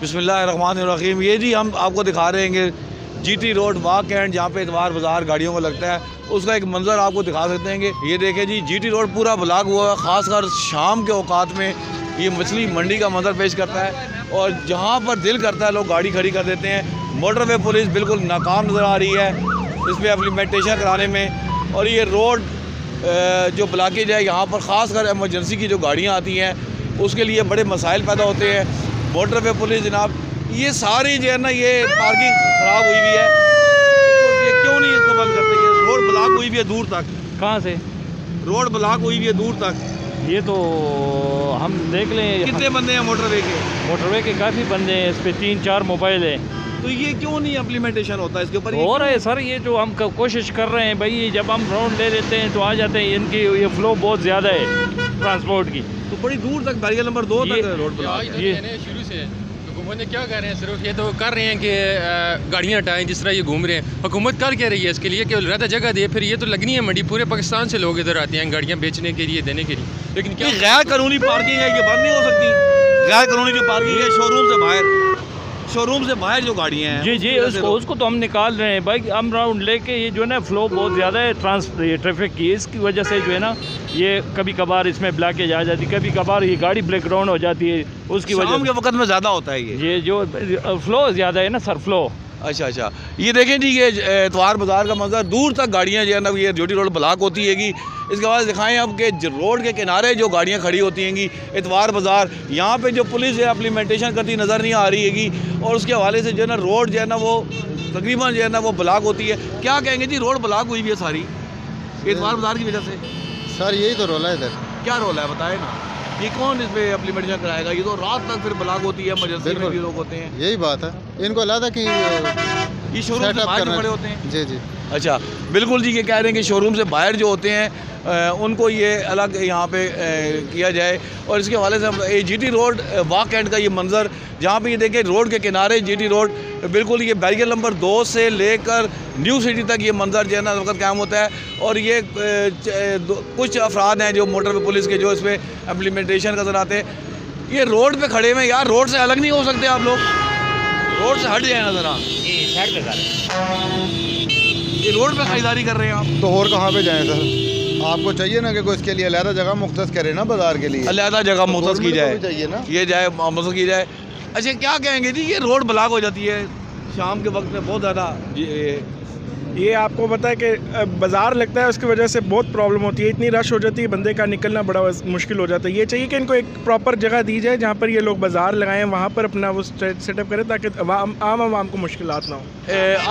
बिस्मिल्लाहिर्रहमानिर्रहीम। ये जी हम आपको दिखा रहे हैं कि जीटी रोड वाक एंड जहाँ पे इतवार बाज़ार गाड़ियों को लगता है, उसका एक मंज़र आपको दिखा सकते हैं कि ये देखें जी, जीटी रोड पूरा ब्लॉक हुआ है। ख़ासकर शाम के औकात में ये मछली मंडी का मंज़र पेश करता है और जहाँ पर दिल करता है लोग गाड़ी खड़ी कर देते हैं। मोटरवे पुलिस बिल्कुल नाकाम नज़र आ रही है इस पर इम्प्लीमेंटेशन कराने में। और ये रोड जो ब्लॉकेज है यहाँ पर ख़ासकर एमरजेंसी की जो गाड़ियाँ आती हैं उसके लिए बड़े मसाइल पैदा होते हैं। मोटरवे पुलिस जनाब, ये सारी जो है ना, ये पार्किंग ख़राब हुई हुई है, तो ये क्यों नहीं इसको बंद करते? ये रोड ब्लॉक हुई हुई है दूर तक। कहाँ से रोड ब्लॉक हुई हुई है दूर तक? ये तो हम देख लें। कितने बंदे हैं मोटरवे के? मोटरवे के काफ़ी बंदे हैं, इस पर 3-4 मोबाइल है। तो ये क्यों नहीं इम्प्लीमेंटेशन होता है इसके ऊपर? हो रहा है सर, ये जो हम कोशिश कर रहे हैं भाई, जब हम राउंड ले लेते हैं तो आ जाते हैं। इनकी ये फ्लो बहुत ज़्यादा है ट्रांसपोर्ट की, तो बड़ी दूर तक बैरियर नंबर 2 तक रोड ब्लॉक है। ये शुरू से हुकूमत ने क्या कर रहे हैं, सिर्फ ये तो कर रहे हैं कि गाड़ियाँ हटाएं। जिस तरह ये घूम रहे हैं, हुकूमत कर क्या रही है इसके लिए कि रहता जगह दे। फिर ये तो लगनी है मंडी, पूरे पाकिस्तान से लोग इधर आते हैं गाड़ियाँ बेचने के लिए, देने के लिए। लेकिन क्या गैर कानूनी पार्किंग है, ये बंद नहीं हो सकती? गैर कानूनी जो पार्किंग है शोरूम से बाहर जो गाड़ियाँ हैं, जी उसको तो हम निकाल रहे हैं भाई। हम राउंड लेके ये जो है ना, फ्लो बहुत ज़्यादा है ट्रैफिक की, इसकी वजह से जो है ना, ये कभी कभार इसमें ब्लॉकेज आ जाती, कभी कभार ये गाड़ी ब्रेक डाउन हो जाती है। उसकी वजह शाम के वक्त में ज़्यादा होता है ये जो फ्लो ज़्यादा है ना सर, फ्लो। अच्छा, ये देखें जी, ये इतवार बाज़ार का मंजर, दूर तक गाड़ियाँ जो है ना, ये जीटी रोड ब्लॉक होती है। इसके बाद दिखाएं अब कि रोड के किनारे जो गाड़ियाँ खड़ी होती हैं इतवार बाज़ार, यहाँ पे जो पुलिस है इम्प्लीमेंटेशन करती नज़र नहीं आ रही है। और उसके हवाले से जो है ना, रोड जो है ना वो तकरीबन जो है ना वो ब्लॉक होती है। क्या कहेंगे जी, रोड ब्लॉक हुई भी है सारी इतवार बाज़ार की वजह से? सर यही तो रोल है इधर। क्या रोल है बताए ना, ये कौन इस पे इम्प्लीमेंटेशन कराएगा? ये तो रात तक फिर ब्लॉक होती है, इमरजेंसी में भी लोग होते हैं। यही बात है, इनको लगा कि ये शोरूम से बाहर खड़े होते हैं। जी अच्छा, बिल्कुल जी, ये कह रहे हैं कि शोरूम से बाहर जो होते हैं उनको ये अलग यहाँ पे किया जाए। और इसके हवाले से ये जीटी रोड वाक एंड का ये मंज़र, जहाँ पे ये देखें रोड के किनारे जीटी रोड बिल्कुल, ये बैरियर नंबर 2 से लेकर न्यू सिटी तक ये मंज़र जो है ना वक्त कायम होता है। और ये कुछ अफराद हैं जो मोटर पुलिस के, जो इस पर इम्प्लीमेंटेशन नजर आते हैं। ये रोड पे खड़े हुए यार, रोड से अलग नहीं हो सकते आप लोग? रोड से हट जाए ना ज़रा। ये रोड पे खरीदारी कर रहे हैं आप, तो और कहाँ पे जाएँ सर? आपको चाहिए ना कि कोई इसके लिए अलहदा जगह मुख्तस करे ना, बाजार के लिए अलहदा जगह मुख्तस की जाए, चाहिए ना, ये जाए मुख्तस की जाए। अच्छा, क्या कहेंगे जी, ये रोड ब्लॉक हो जाती है शाम के वक्त में बहुत ज़्यादा? ये आपको पता है कि बाज़ार लगता है, उसकी वजह से बहुत प्रॉब्लम होती है। इतनी रश हो जाती है, बंदे का निकलना बड़ा मुश्किल हो जाता है। ये चाहिए कि इनको एक प्रॉपर जगह दी जाए जहाँ पर ये लोग बाज़ार लगाएं, वहाँ पर अपना वो सेटअप करें ताकि आम आवाम को मुश्किलात ना हो।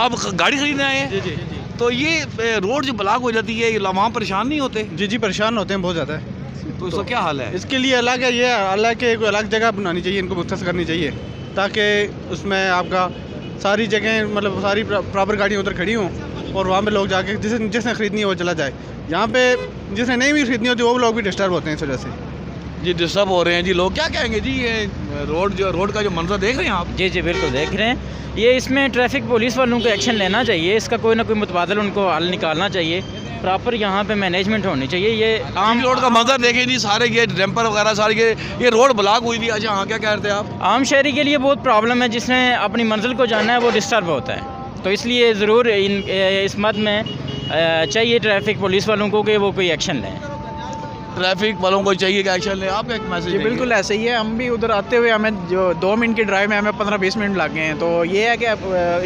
आप गाड़ी खरीदने आए हैं? जी, तो ये रोड जो ब्लॉक हो जाती है, वहाँ परेशान नहीं होते? जी परेशान होते हैं बहुत ज़्यादा। तो इसका क्या हाल है? इसके लिए अलग है, ये अलग के कोई अलग जगह बनानी चाहिए, इनको मुख्तस करनी चाहिए, ताकि उसमें आपका सारी जगह, मतलब सारी प्रॉपर गाड़ियाँ उधर खड़ी हों और वहाँ पे लोग जाके जिसने ख़रीदनी है वो चला जाए। यहाँ पे जिसने नहीं भी खरीदनी होती वो लोग भी डिस्टर्ब होते हैं इस वजह से। जी डिस्टर्ब हो रहे हैं जी लोग। क्या कहेंगे जी, ये रोड का जो मंजर देख रहे हैं आप? जी बिल्कुल देख रहे हैं। ये इसमें ट्रैफिक पुलिस वालों को एक्शन लेना चाहिए, इसका कोई ना कोई मुतबादल उनको हल निकालना चाहिए, प्रॉपर यहाँ पे मैनेजमेंट होनी चाहिए। ये आम रोड का मंजर देखें जी, सारे ये डैम्पर वगैरह सारे ये रोड ब्लॉक हुई थी। अच्छा, हाँ, क्या कह रहे थे आप? आम शहरी के लिए बहुत प्रॉब्लम है, जिसने अपनी मंजिल को जाना है वो डिस्टर्ब होता है। तो इसलिए ज़रूर इस मद में चाहिए ट्रैफिक पुलिस वालों को कि वो कोई एक्शन लें। ट्रैफिक वालों को चाहिए कि एक्शन लें। आपका एक मैसेज? जी बिल्कुल ऐसे ही है। हम भी उधर आते हुए हमें जो 2 मिनट की ड्राइव में हमें 15-20 मिनट लग गए हैं। तो ये है कि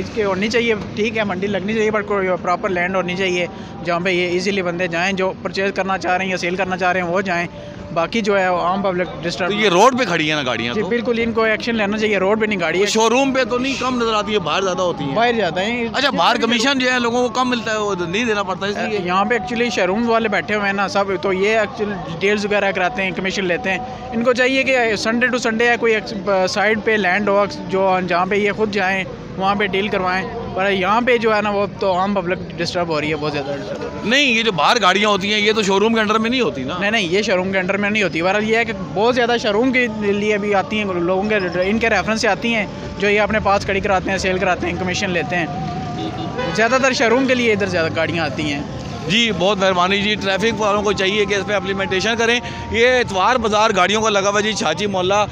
इसकी होनी चाहिए, ठीक है, मंडी लगनी चाहिए, बट कोई प्रॉपर लैंड होनी चाहिए जहाँ पे ये इजीली बंदे जाएं, जो परचेज़ करना चाह रहे हैं या सेल करना चाह रहे हैं वो जाएं। बाकी जो है आम पब्लिक डिस्टर्ब। तो ये रोड पे खड़ी है ना गाड़ियाँ? जी बिल्कुल, इनको एक्शन लेना चाहिए। रोड पे नहीं गाड़ी है। शोरूम पे तो नहीं कम नजर आती है, बाहर ज़्यादा होती है? बाहर ज़्यादा है। अच्छा, बाहर कमीशन जो है लोगों को कम मिलता है, वो नहीं देना पड़ता इसलिए? यहाँ पे एक्चुअली शोरूम वाले बैठे हुए हैं ना सब, तो ये एक्चुअली डिटेल्स वगैरह कराते हैं, कमीशन लेते हैं। इनको चाहिए कि संडे टू संडे है कोई साइड पे लैंड हो जो जहाँ पे ये खुद जाएँ वहाँ पे डील करवाएं। पर यहाँ पे जो है ना वो तो आम पब्लिक डिस्टर्ब हो रही है बहुत ज़्यादा। नहीं, ये जो बाहर गाड़ियाँ होती हैं ये तो शोरूम के अंडर में नहीं होती ना? नहीं, ये शोरूम के अंडर में नहीं होती। बहरहाल ये है कि बहुत ज़्यादा शोरूम के लिए भी आती हैं, लोगों के इनके रेफरेंस से आती हैं, जो ये अपने पास खड़ी कराते हैं, सेल कराते हैं, कमीशन लेते हैं। ज़्यादातर शोरूम के लिए इधर ज़्यादा गाड़ियाँ आती हैं। जी बहुत मेहरबानी जी। ट्रैफिक वालों को चाहिए कि इस पर इम्प्लीमेंटेशन करें। ये इतवार बाज़ार गाड़ियों का लगा हुआ जी, छाची मोहल्ला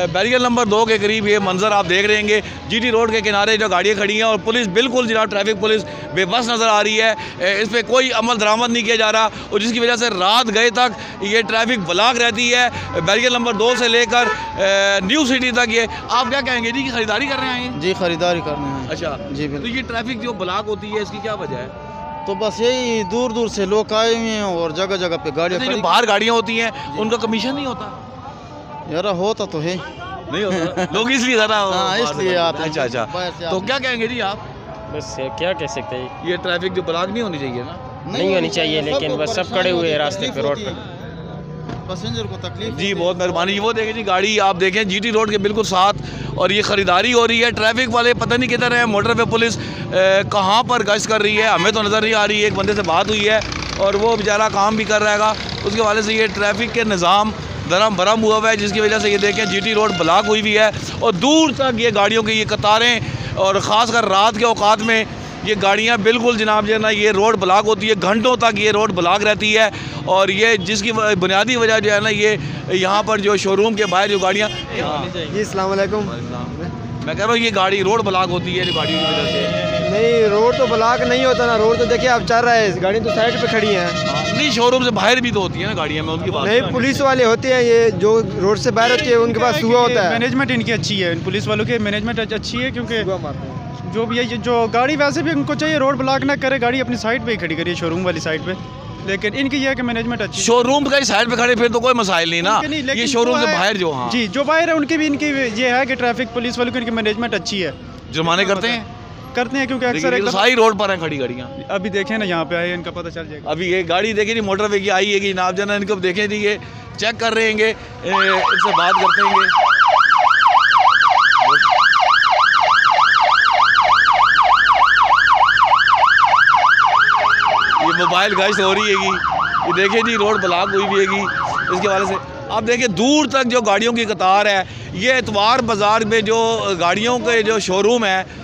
बैरियर नंबर 2 के करीब ये मंजर आप देख रहे होंगे। जीटी रोड के किनारे जो गाड़ियाँ खड़ी हैं और पुलिस बिल्कुल जनाब ट्रैफिक पुलिस बेबस नज़र आ रही है। इस पर कोई अमल दरामद नहीं किया जा रहा और जिसकी वजह से रात गए तक ये ट्रैफिक ब्लॉक रहती है, बैरियर नंबर 2 से लेकर न्यू सिटी तक। ये आप क्या कहेंगे जी कि खरीदारी कर रहे हैं? जी खरीदारी करने हैं। अच्छा जी बिल्कुल। तो ये ट्रैफिक जो ब्लॉक होती है इसकी क्या वजह है? तो बस यही दूर दूर से लोग आए हुए हैं और जगह जगह पे गाड़ियाँ जो बाहर गाड़ियाँ होती हैं उनका कमीशन नहीं होता? यार होता तो है, नहीं होता लोग इसलिए ज़्यादा हाँ इसलिए आते हैं। अच्छा अच्छा, तो क्या कहेंगे जी आप? बस क्या कह सकते हैं, ये ट्रैफिक जो ब्लॉक नहीं होनी चाहिए ना? नहीं होनी चाहिए, लेकिन बस सब खड़े हुए हैं रास्ते पे, रोड पर, पैसेंजर को तकलीफ। जी बहुत मेहरबानी। वो देखें जी गाड़ी आप देखें जीटी रोड के बिल्कुल साथ और ये ख़रीदारी हो रही है। ट्रैफिक वाले पता नहीं किधर है, मोटर पे पुलिस कहाँ पर गश्त कर रही है हमें तो नज़र नहीं आ रही है। एक बंदे से बात हुई है और वो बेचारा काम भी कर रहेगा, उसके वाले से ये ट्रैफिक के निज़ाम दरम भरम हुआ हुआ है, जिसकी वजह से ये देखें जीटी रोड ब्लॉक हुई हुई है और दूर तक ये गाड़ियों की ये कतारें और ख़ासकर रात के औकात में ये गाड़ियाँ बिल्कुल जनाब जो है ना ये रोड ब्लॉक होती है, घंटों तक ये रोड ब्लॉक रहती है। और ये जिसकी बुनियादी वजह जो है ना ये यहाँ पर जो शोरूम के बाहर जो गाड़ियाँ जी अस्सलाम वालेकुम। मैं कह रहा हूँ ये गाड़ी रोड ब्लॉक होती है गाड़ियों की वजह से। नहीं रोड तो ब्लॉक नहीं होता ना, रोड तो देखिए आप चल रहा है, गाड़ी तो साइड पे खड़ी है। नहीं शोरूम से बाहर भी तो होती है ना गाड़ियाँ, मैं उनकी बात नहीं पुलिस वाले होते हैं, ये जो रोड से बाहर होती है उनके पास सुबह होता है। मैनेजमेंट इनकी अच्छी है, पुलिस वालों की मैनेजमेंट अच्छी है, क्योंकि जो भी है जो गाड़ी वैसे भी उनको चाहिए रोड ब्लॉक ना करे, गाड़ी अपनी साइड पे ही खड़ी करिए शोरूम वाली साइड पे। लेकिन इनकी ये है कि मैनेजमेंट अच्छी, शोरूम का साइड पे खड़े फिर तो कोई मसाइल नहीं ना, ये शोरूम से बाहर जो हाँ जी जो बाहर है उनकी भी इनकी ये है कि ट्रैफिक पुलिस वालों की इनकी मैनेजमेंट अच्छी है। जुर्माने करते हैं क्योंकि अक्सर तो सारी रोड पर हैं खड़ी गाड़ियाँ। अभी देखें ना यहाँ पे आए इनका पता चल जाएगा। अभी ये गाड़ी देखें जी मोटरवे की आई है कि जनाब जना इनको देखें जी ये चेक कर रहे हैं, इनसे बात करते हैं। ये मोबाइल गश्त हो रही हैगी, ये देखें जी रोड ब्लॉक हुई भी हैगी। इसके वाले से आप देखें दूर तक जो गाड़ियों की कतार है। ये इतवार बाज़ार में जो गाड़ियों के जो शोरूम है,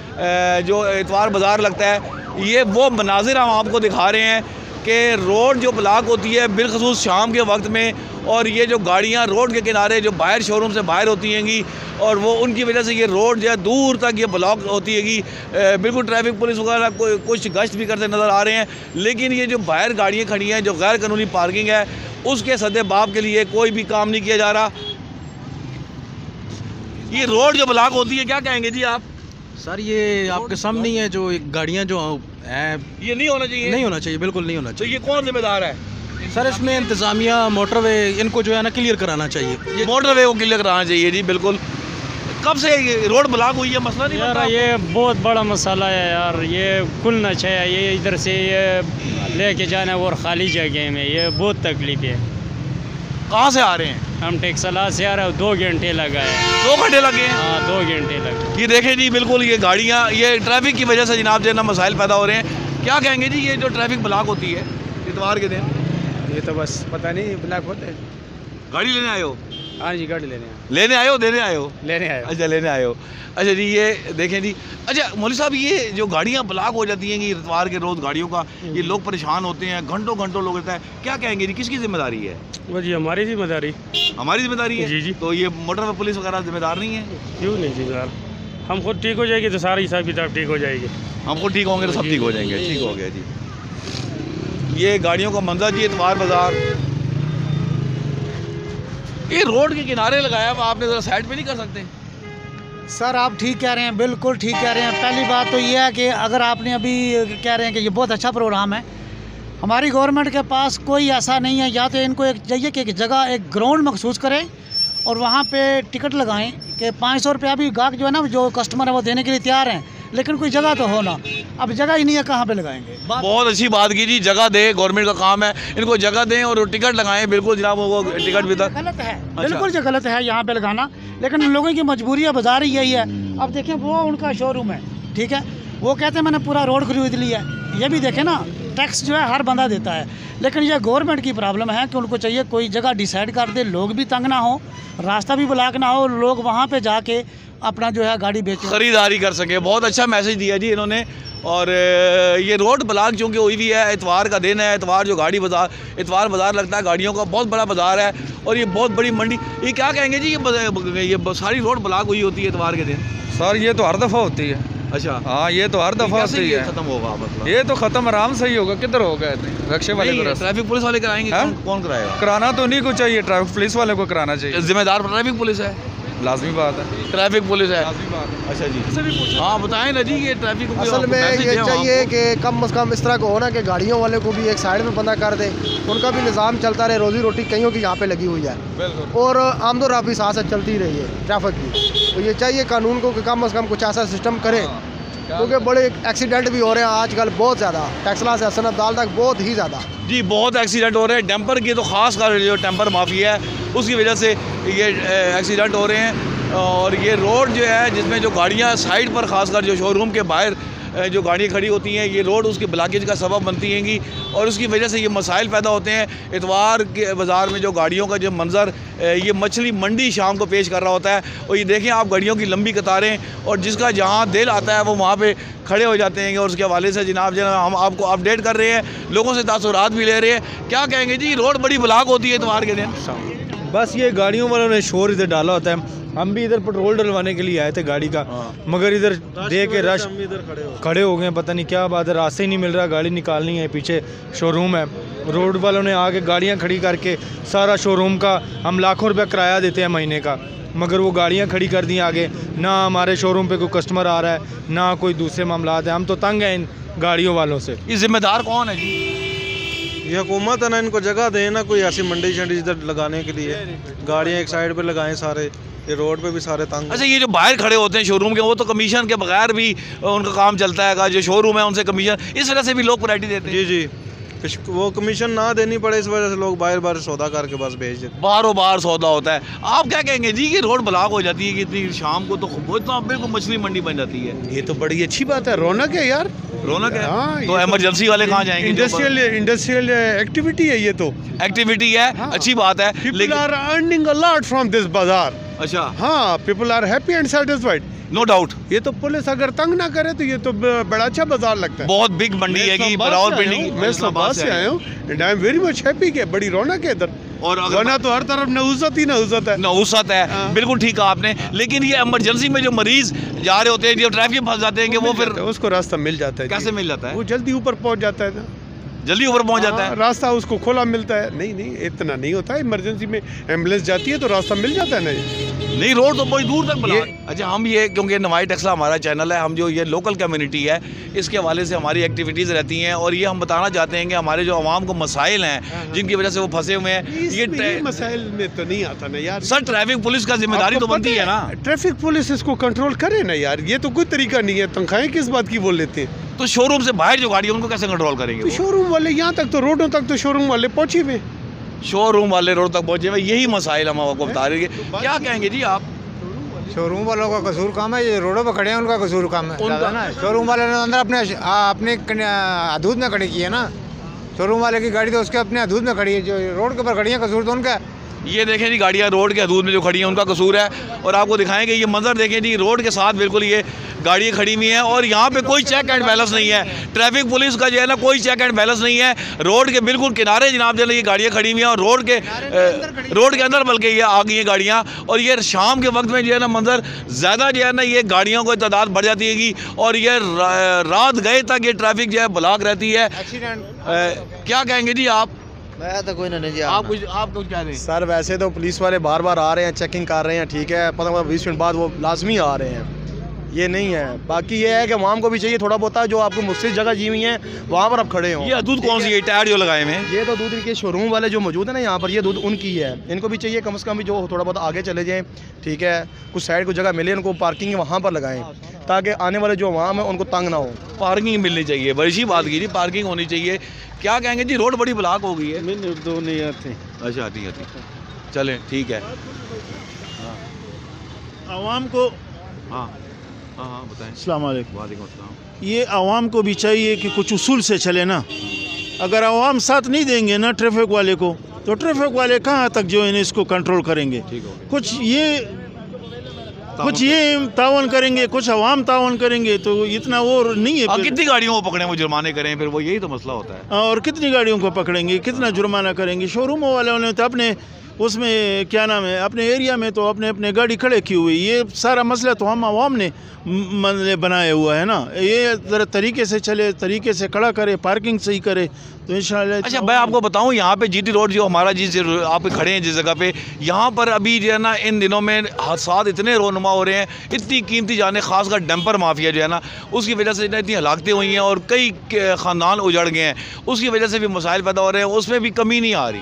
जो इतवार बाज़ार लगता है, ये वो मनाजिर हम आपको दिखा रहे हैं कि रोड जो ब्लॉक होती है बिलखसूस शाम के वक्त में, और ये जो गाड़ियाँ रोड के किनारे जो बाहर शोरूम से बाहर होती हैंगी और वो उनकी वजह से ये रोड जो है दूर तक ये ब्लॉक होती हैगी। बिल्कुल ट्रैफिक पुलिस वगैरह कुछ गश्त भी करते नज़र आ रहे हैं, लेकिन ये जो बाहर गाड़ियाँ खड़ी हैं जो गैर कानूनी पार्किंग है उसके सद्देबाब के लिए कोई भी काम नहीं किया जा रहा। ये रोड जो ब्लॉक होती है क्या कहेंगे जी आप? सर ये आपके सामने ही है, जो गाड़ियाँ जो हैं ये नहीं होना चाहिए, नहीं होना चाहिए, बिल्कुल नहीं होना चाहिए। तो ये कौन जिम्मेदार है सर इसमें? इंतज़ामिया मोटरवे इनको जो है ना क्लियर कराना चाहिए, ये मोटरवे को क्लियर कराना चाहिए जी बिल्कुल। कब से ये रोड ब्लॉक हुई है मसला नहीं यार? ये बहुत बड़ा मसला है यार, ये खुलना चाहिए। ये इधर से ये लेके जाना और खाली जगह में ये बहुत तकलीफ है। कहाँ से आ रहे हैं? हम टेक्सला से आ रहे हैं, 2 घंटे लगा है। 2 घंटे लगे हैं? हाँ 2 घंटे लगे। ये देखें जी बिल्कुल ये गाड़ियाँ ये ट्रैफिक की वजह से जनाब जो है ना मसाइल पैदा हो रहे हैं। क्या कहेंगे जी ये जो ट्रैफिक ब्लॉक होती है इतवार के दिन? ये तो बस पता नहीं ब्लॉक होते हैं। गाड़ी लेने आए हो? हाँ जी गाड़ी लेने आए हो देने आए हो? लेने आए। अच्छा लेने आए हो। अच्छा जी ये देखें जी। अच्छा मौलवी साहब ये जो गाड़ियाँ ब्लॉक हो जाती हैं कि इतवार के रोज़ गाड़ियों का ये लोग परेशान होते हैं, घंटों घंटों लोग रहता है, क्या कहेंगे जी किसकी जिम्मेदारी है? वो जी हमारी जिम्मेदारी। हमारी जिम्मेदारी है? जी जी। तो ये मोटर पुलिस वगैरह जिम्मेदार नहीं है? क्यों नहीं जिम्मेदार? हम खुद ठीक हो जाएगी तो सारा हिसाब किताब ठीक हो जाएगी। हम खुद ठीक होंगे तो सब ठीक हो जाएंगे। ठीक हो गया जी। ये गाड़ियों का मंजर जी इतवार बाज़ार, ये रोड के किनारे लगाया हुआ, आपने ज़रा साइड पे नहीं कर सकते? सर आप ठीक कह रहे हैं, बिल्कुल ठीक कह रहे हैं। पहली बात तो ये है कि अगर आपने अभी कह रहे हैं कि ये बहुत अच्छा प्रोग्राम है, हमारी गवर्नमेंट के पास कोई ऐसा नहीं है। या तो इनको एक चाहिए कि एक जगह एक ग्राउंड मखसूस करें और वहाँ पे टिकट लगाएं कि 500 रुपया भी गाहक जो है ना जो कस्टमर है वो देने के लिए तैयार हैं, लेकिन कोई जगह तो हो ना। अब जगह ही नहीं है, कहाँ पे लगाएंगे? बहुत अच्छी बात की जी, जगह दे, गवर्नमेंट का काम है, इनको जगह दें और टिकट लगाएं। बिल्कुल जनाब वो टिकट भी तक गलत है। बिल्कुल जो गलत है यहाँ पे लगाना, लेकिन उन लोगों की मजबूरी है, बाजार ही यही है। अब देखें वो उनका शोरूम है, ठीक है, वो कहते हैं मैंने पूरा रोड खरीद लिया है। ये भी देखें ना टैक्स जो है हर बंदा देता है, लेकिन ये गवर्नमेंट की प्रॉब्लम है कि उनको चाहिए कोई जगह डिसाइड कर दे, लोग भी तंग ना हो, रास्ता भी ब्लॉक ना हो, लोग वहाँ पे जाके अपना जो है गाड़ी बेचें, ख़रीदारी कर सकें। बहुत अच्छा मैसेज दिया जी इन्होंने। और ये रोड ब्लॉक चूँकि हुई भी है, इतवार का दिन है, इतवार जो गाड़ी बाज़ार, इतवार बाज़ार लगता है गाड़ियों का, बहुत बड़ा बाज़ार है और ये बहुत बड़ी मंडी। ये क्या कहेंगे जी, ये सारी रोड ब्लॉक हुई होती है इतवार के दिन? सर ये तो हर दफ़ा होती है। अच्छा, हाँ ये तो हर दफ़ा होती है। खत्म होगा मतलब? ये तो ख़त्म आराम से ही होगा। किधर होगा रक्षे वाले को? ट्रैफिक पुलिस वाले कराएंगे? कौन कराएगा? कराना तो नहीं को चाहिए, ट्रैफिक पुलिस वाले को कराना चाहिए। जिम्मेदार ट्रैफिक पुलिस है, लाजमी बात है। ट्रैफिक पुलिस है, लाजमी बात है। अच्छा जी, हाँ बताएं ना जी। ये ट्रैफिक असल में ये चाहिए कि कम अज़ कम इस तरह का होना कि गाड़ियों वाले को भी एक साइड में बंदा कर दे, उनका भी निज़ाम चलता रहे, रोज़ी रोटी कईयों की यहाँ पे लगी हुई है और आमदोरफ्त साथ साथ चलती रही है ट्रैफिक की। तो ये चाहिए कानून को कि कम अज़ कम कुछ ऐसा सिस्टम करे, क्योंकि बड़े एक्सीडेंट भी हो रहे हैं आजकल बहुत ज़्यादा, टेक्सला से हसन अब्दाल तक बहुत ही ज़्यादा जी, बहुत एक्सीडेंट हो रहे हैं। डंपर की तो ख़ास कर जो डंपर माफिया है उसकी वजह से ये एक्सीडेंट हो रहे हैं। और ये रोड जो है जिसमें जो गाड़ियाँ साइड पर ख़ासकर जो शोरूम के बाहर जो गाड़ियाँ खड़ी होती हैं, ये रोड उसकी ब्लॉकेज का सबब बनती हैंगी और उसकी वजह से ये मसाइल पैदा होते हैं। इतवार के बाज़ार में जो गाड़ियों का जो मंज़र ये मछली मंडी शाम को पेश कर रहा होता है और ये देखें आप गाड़ियों की लंबी कतारें, और जिसका जहाँ दिल आता है वो वहाँ पे खड़े हो जाते हैं। और उसके हवाले से जनाब हम आपको अपडेट कर रहे हैं, लोगों से तासुरात भी ले रहे हैं। क्या कहेंगे जी, रोड बड़ी ब्लॉक होती है इतवार के दिन? बस ये गाड़ियों वालों ने शोर इधर डाला होता है। हम भी इधर पेट्रोल डलवाने के लिए आए थे गाड़ी का, मगर इधर देख के रश खड़े हो गए। पता नहीं क्या बात है, रास्ते ही नहीं मिल रहा, गाड़ी निकालनी है, पीछे शोरूम है। रोड वालों ने आके गाड़ियां खड़ी करके सारा शोरूम का हम लाखों रुपया किराया देते हैं महीने का, मगर वो गाड़ियां खड़ी कर दी आगे। ना हमारे शोरूम पे कोई कस्टमर आ रहा है, ना कोई दूसरे मामला है। हम तो तंग हैं इन गाड़ियों वालों से। ये जिम्मेदार कौन है जी? ये हुकूमत है ना, इनको जगह दें ना कोई ऐसी मंडी शंडी इधर लगाने के लिए, गाड़ियाँ एक साइड पे लगाएं सारे, ये रोड पे भी सारे तंग। अच्छा, ये जो बाहर खड़े होते हैं शोरूम के, वो तो कमीशन के बगैर भी उनका काम चलता है, जो शोरूम है उनसे कमीशन, इस वजह से भी लोग प्रायोरिटी देते हैं। जी, वो कमीशन ना देनी पड़े इस वजह से लोग बाहर बाहर सौदा करके बस भेज देते, बारों बार सौदा होता है। आप क्या कहेंगे जी, ये रोड ब्लॉक हो जाती है कि इतनी शाम को तो इतना बिल्कुल मछली मंडी बन जाती है? ये तो बड़ी अच्छी बात है, रौनक है यार, रौनक है। हाँ, तो इमरजेंसी वाले कहाँ जाएंगे? इंडस्ट्रियल एक्टिविटी है, ये तो एक्टिविटी है। हाँ, अच्छी बात है। People are earning a lot from this बाजार। अच्छा, हाँ, people are happy and satisfied, no doubt. ये तो पुलिस अगर तंग ना करे तो ये तो बड़ा अच्छा बाजार लगता है। बहुत बिग मंडी है कि रावलपिंडी। मैं इस्लामाबाद से आया हूँ and I am very much happy कि बड़ी रौनक है इधर, और वरना तो हर तरफ नहुसत ही नहुसत है। नहुसत है, बिल्कुल ठीक कहा आपने। लेकिन ये इमरजेंसी में जो मरीज जा रहे होते हैं, जो ट्रैफिक में फंस जाते हैं, कि वो फिर उसको रास्ता मिल जाता है। कैसे मिल जाता है? वो जल्दी ऊपर पहुँच जाता है, जल्दी ऊपर पहुंच जाता है, रास्ता उसको खोला मिलता है। नहीं इतना नहीं होता है, इमरजेंसी में एम्बुलेंस जाती है तो रास्ता मिल जाता है। नहीं, रोड तो बहुत दूर तक बना। अच्छा, हम ये क्योंकि नवाई टेक्सला हमारा चैनल है, हम जो ये लोकल कम्युनिटी है इसके हवाले से हमारी एक्टिविटीज़ रहती हैं, और ये हम बताना चाहते हैं कि हमारे जो आवाम को मसाइल हैं जिनकी वजह से वो फंसे हुए हैं, ये मसाइल में तो नहीं आता ना यार। सर, ट्रैफिक पुलिस का जिम्मेदारी तो बनती है ना, ट्रैफिक पुलिस इसको कंट्रोल करे ना यार। ये तो कोई तरीका नहीं है, तनख्वाहें किस बात की बोल लेते हैं। तो शोरूम से बाहर जो गाड़ी है उनको कैसे कंट्रोल करेंगे? तो शोरूम वाले यहाँ तक तो, रोडों तक तो शोरूम वाले पहुँचे हुए, शोरूम वाले रोड तक पहुँचे हुए, यही मसाइल हम आपको बता रहे हैं। क्या कहेंगे जी आप? शोरूम वालों का कसूर काम है, ये रोडों पर खड़े हैं उनका कसूर काम है ना। शोरूम वाले ने अंदर अपने हदूद में खड़ी की है ना, शोरूम वाले की गाड़ी तो उसके अपने हदूद में खड़ी है, जो रोड के ऊपर खड़ी है कसूर तो उनका। ये देखें जी, गाड़ियाँ रोड के हदूद में जो खड़ी हैं उनका कसूर है। और आपको दिखाएंगे ये मंजर देखें जी, रोड के साथ बिल्कुल ये गाड़ियाँ खड़ी हुई हैं और यहाँ पे कोई चेक एंड बैलेंस नहीं है। ट्रैफिक पुलिस का जो है ना कोई चेक एंड बैलेंस नहीं है। रोड के बिल्कुल किनारे जनाब जो है ये गाड़ियाँ खड़ी हुई हैं और रोड के अंदर बल्कि ये आ गई हैं गाड़ियाँ। और ये शाम के वक्त में जो है ना मंजर ज़्यादा जो है ना ये गाड़ियों की तादाद बढ़ जाती है और ये रात गए तक ये ट्रैफिक जो है ब्लॉक रहती है। क्या कहेंगे जी आप? मैं तो कोई नहीं जी। आप कुछ कह रहे हैं? सर वैसे तो पुलिस वाले बार बार आ रहे हैं, चेकिंग कर रहे हैं, ठीक है, 15-20 मिनट बाद वो लाजमी आ रहे हैं, ये नहीं है। बाकी ये है कि आवाम को भी चाहिए थोड़ा बहुत, जो आपको मुख्तलिफ जगह जी हुई है वहाँ पर आप खड़े हो। ये दूध कौन सी है टायर जो लगाए हुए हैं? ये तो दूध के शोरूम वाले जो मौजूद है ना यहाँ पर, ये दूध उनकी है। इनको भी चाहिए कम से कम भी जो थोड़ा बहुत आगे चले जाएँ, ठीक है, कुछ साइड को जगह मिले, उनको पार्किंग वहाँ पर लगाएं ताकि आने वाले जो आवाम है उनको तंग ना हो। पार्किंग मिलनी चाहिए, बड़ी सी बात की जी, पार्किंग होनी चाहिए। क्या कहेंगे जी, रोड बड़ी ब्लॉक हो गई है? मैंने उर्दू नहीं आती। अच्छा, आती चलें ठीक है। आवाम को हाँ बताएं। अस्सलाम वालेकुम। वालेकुम अस्सलाम। ये आवाम को भी चाहिए कि कुछ उसूल से चले ना। अगर आवाम साथ नहीं देंगे ना ट्रैफिक वाले को, तो ट्रैफिक वाले कहाँ तक जो है इसको कंट्रोल करेंगे। कुछ ये कुछ ये तावन करेंगे, कुछ अवाम तावन करेंगे, तो इतना वो नहीं है। कितनी गाड़ियों को पकड़े वो जुर्माने करें, फिर वो यही तो मसला होता है। और कितनी गाड़ियों को पकड़ेंगे, कितना जुर्माना करेंगे। शोरूमों वालों ने तो अपने उसमें क्या नाम है, अपने एरिया में तो अपने अपने गाड़ी खड़े की हुई। ये सारा मसला तो हम आवाम ने बनाया हुआ है ना। ये ज़रा तरीके से चले, तरीके से खड़ा करे, पार्किंग सही करे तो इंशाल्लाह। अच्छा मैं आपको बताऊं, यहाँ पे जीटी रोड जो हमारा आप खड़े हैं जिस जगह पे, यहाँ पर अभी जो है ना इन दिनों में हादसात इतने रोनुमा हो रहे हैं, इतनी कीमती जाने, खासकर डंपर माफिया जो है ना उसकी वजह से इतनी हलाकतें हुई हैं और कई ख़ानदान उजड़ गए हैं, उसकी वजह से भी मसाइल पैदा हो रहे हैं, उसमें भी कमी नहीं आ रही।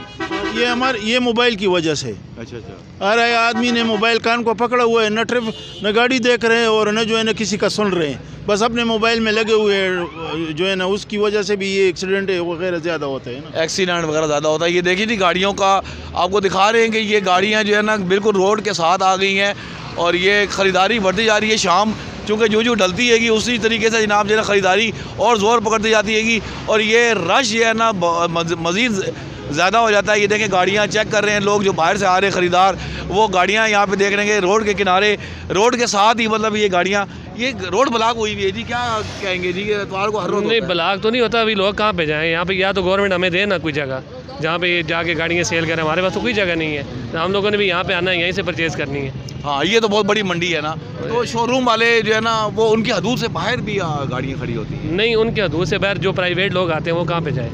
ये मोबाइल की वजह से। अच्छा। अरे आदमी ने मोबाइल कान को पकड़ा हुआ है, न गाड़ी देख रहे हैं और न जो है ना किसी का सुन रहे हैं, बस अपने मोबाइल में लगे हुए जो है ना, उसकी वजह से भी ये एक्सीडेंट वगैरह ज़्यादा होते हैं ना। एक्सीडेंट वगैरह ज़्यादा होता है। ये देखिए जी गाड़ियों का आपको दिखा रहे हैं कि ये गाड़ियाँ जो है ना बिल्कुल रोड के साथ आ गई हैं और ये ख़रीदारी बढ़ती जा रही है। शाम चूँकि जो ढलती हैगी उसी तरीके से जनाब जो है ख़रीदारी और ज़ोर पकड़ती जाती हैगी और ये रश जो है ना मज़ीद ज़्यादा हो जाता है। ये देखें गाड़ियाँ चेक कर रहे हैं लोग जो बाहर से आ रहे हैं ख़रीदार, वो गाड़ियाँ यहाँ पे देख रहे हैं रोड के किनारे, रोड के साथ ही मतलब ये गाड़ियाँ, ये रोड ब्लॉक हुई हुई है जी। क्या कहेंगे जी, एतवार को हर रोज नहीं ब्लॉक तो नहीं होता, अभी लोग कहाँ पे जाएँ यहाँ पे, या तो गवर्नमेंट हमें दे ना कोई जगह जहाँ पे जाके गाड़ियाँ सेल करें। हमारे पास तो कोई जगह नहीं है, तो हम लोगों ने भी यहाँ पे आना है, यहीं से परचेज़ करनी है। हाँ ये तो बहुत बड़ी मंडी है ना, तो शोरूम वाले जो है ना वो उनकी हदूद से बाहर भी गाड़ियाँ खड़ी होती हैं। नहीं, उनके हदूद से बाहर जो प्राइवेट लोग आते हैं वो कहाँ पे जाए,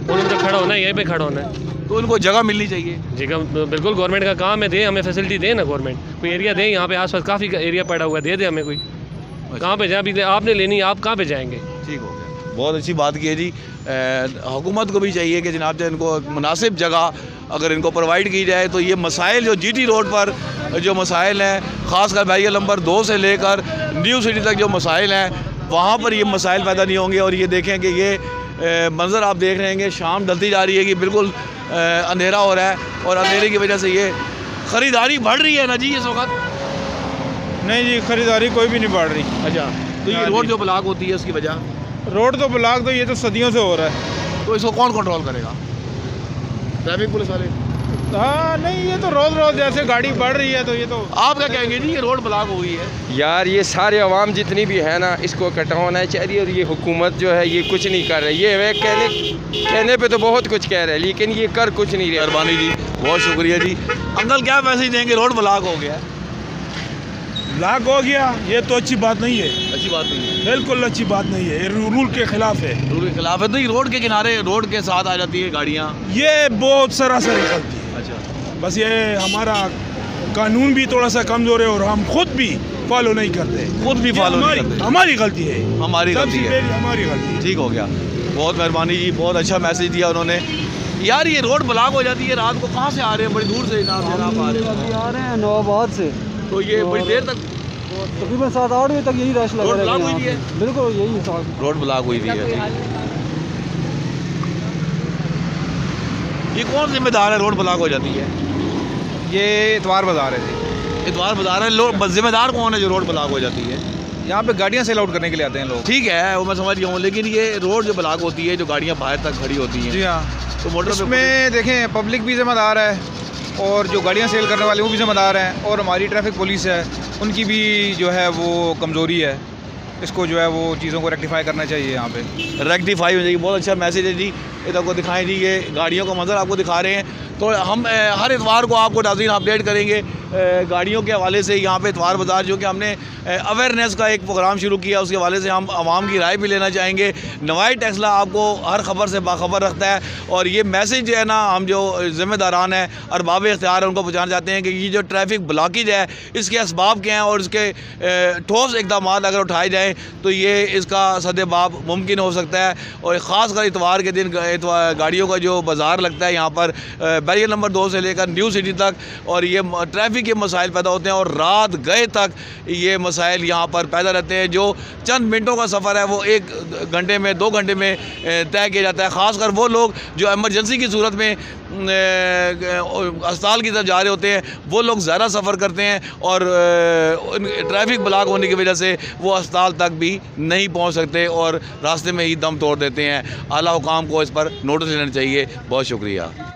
उन्होंने तो खड़ा होना है, यहीं पे खड़ा होना है। तो उनको जगह मिलनी चाहिए। जगह बिल्कुल गवर्नमेंट का काम है, दे हमें फैसिलिटी दे ना गवर्नमेंट, कोई एरिया दे, यहाँ पे आसपास काफ़ी एरिया पड़ा हुआ है, दे हमें कोई। कहाँ पे जाए, अभी आपने लेनी है, आप कहाँ पे जाएंगे। ठीक हो गया, बहुत अच्छी बात की है जी। हुकूमत को भी चाहिए कि जनाब इनको मुनासिब जगह अगर इनको प्रोवाइड की जाए तो ये मसाइल जो जीटी रोड पर जो मसाइल हैं, ख़ासकर बैरियर नंबर 2 से लेकर न्यू सिटी तक जो मसाइल हैं वहाँ पर ये मसाइल पैदा नहीं होंगे। और ये देखें कि ये मंज़र आप देख रहे हैं कि शाम ढलती जा रही है कि बिल्कुल अंधेरा हो रहा है और अंधेरे की वजह से ये ख़रीदारी बढ़ रही है ना जी इस वक्त। नहीं जी, ख़रीदारी कोई भी नहीं बढ़ रही। अच्छा, तो ये रोड जो ब्लॉक होती है उसकी वजह, रोड तो ब्लॉक तो ये तो सदियों से हो रहा है, तो इसको कौन कंट्रोल करेगा? ट्रैफिक पुलिस वाले? हाँ नहीं, ये तो रोज़ रोज़ जैसे गाड़ी बढ़ रही है तो ये तो। आप क्या कहेंगे जी, ये रोड ब्लॉक हो गई है? यार ये सारे अवाम जितनी भी है ना, इसको कटवाना चाहिए और ये हुकूमत जो है ये कुछ नहीं कर रही है। वे कहने पे तो बहुत कुछ कह रहे हैं लेकिन ये कर कुछ नहीं रहे। मेहरबानी जी, बहुत शुक्रिया जी। अंकल क्या मैसेज देंगे, रोड ब्लॉक हो गया? ब्लॉक हो गया ये तो अच्छी बात नहीं है। अच्छी बात नहीं है, बिल्कुल अच्छी बात नहीं है, ये रूल के खिलाफ है। रूल के खिलाफ है, तो ये रोड के किनारे रोड के साथ आ जाती है गाड़ियाँ, ये बहुत सरासर गलती है। अच्छा, बस ये हमारा कानून भी थोड़ा सा कमज़ोर है और हम खुद भी फॉलो नहीं करते, खुद भी फॉलो नहीं करते। हमारी गलती है, हमारी गलती है, हमारी गलती है। ठीक हो गया, बहुत मेहरबानी जी, बहुत अच्छा मैसेज दिया उन्होंने। यार ये रोड ब्लॉक हो जाती है रात को, कहाँ से आ रहे हैं? बड़ी दूर से आ रहे हैं नवाबाद से, तो ये बड़ी देर तक तकरीबन 7-8 बजे तक यही रश लगा रोड ब्लॉक हुई है। बिल्कुल यही रोड ब्लॉक हुई है। ये कौन जिम्मेदार है रोड ब्लॉक हो जाती है? ये इतवार बाज़ार है जी। इतवार बाज़ार है, लोग जिम्मेदार कौन है जो रोड ब्लॉक हो जाती है? यहाँ पे गाड़ियाँ सेल आउट करने के लिए आते हैं लोग। ठीक है वो मैं समझ गया हूँ, लेकिन ये रोड जो ब्लॉक होती है, जो गाड़ियाँ बाहर तक खड़ी होती हैं। जी हाँ, तो मोटर में देखें पब्लिक भी जिम्मेदार है और जो गाड़ियाँ सेल करने वाले वो भी जिम्मेदार हैं और हमारी ट्रैफिक पुलिस है, उनकी भी जो है वो कमज़ोरी है। इसको जो है वो चीज़ों को रेक्टिफाई करना चाहिए, यहाँ पे रेक्टिफाई हो जाएगी। बहुत अच्छा मैसेज है जी, इधर को दिखाएं जी, ये गाड़ियों का मंजर आपको दिखा रहे हैं। तो हम हर इतवार को आपको नाज़रीन अपडेट करेंगे गाड़ियों के हवाले से। यहाँ पे इतवार बाज़ार जो कि हमने अवेयरनेस का एक प्रोग्राम शुरू किया, उसके हवाले से हम आवाम की राय भी लेना चाहेंगे। नवाई टेस्ला आपको हर खबर से बाखबर रखता है और ये मैसेज जो है ना, हम जो ज़िम्मेदारान हैं अरबाब इख्तियार है उनको पहुँचाना चाहते हैं कि ये जो ट्रैफिक ब्लॉकेज है इसके असबाब क्या हैं और इसके ठोस इक़दाम अगर उठाए जाएँ तो ये इसका सद्देबाब मुमकिन हो सकता है। और ख़ासकर इतवार के दिन गाड़ियों का जो बाज़ार लगता है यहाँ पर बैरियर नंबर 2 से लेकर न्यू सिटी तक, और ये ट्रैफिक के मसाइल पैदा होते हैं और रात गए तक ये मसाइल यहाँ पर पैदा रहते हैं। जो चंद मिनटों का सफ़र है वो 1 घंटे में 2 घंटे में तय किया जाता है। ख़ासकर वो लोग जो एमरजेंसी की सूरत में अस्पताल की तरफ जा रहे होते हैं, वो लोग ज़्यादा सफ़र करते हैं और ट्रैफिक ब्लॉक होने की वजह से वो अस्पताल तक भी नहीं पहुँच सकते और रास्ते में ही दम तोड़ देते हैं। आला हुकाम को इस पर नोटिस लेना चाहिए। बहुत शुक्रिया।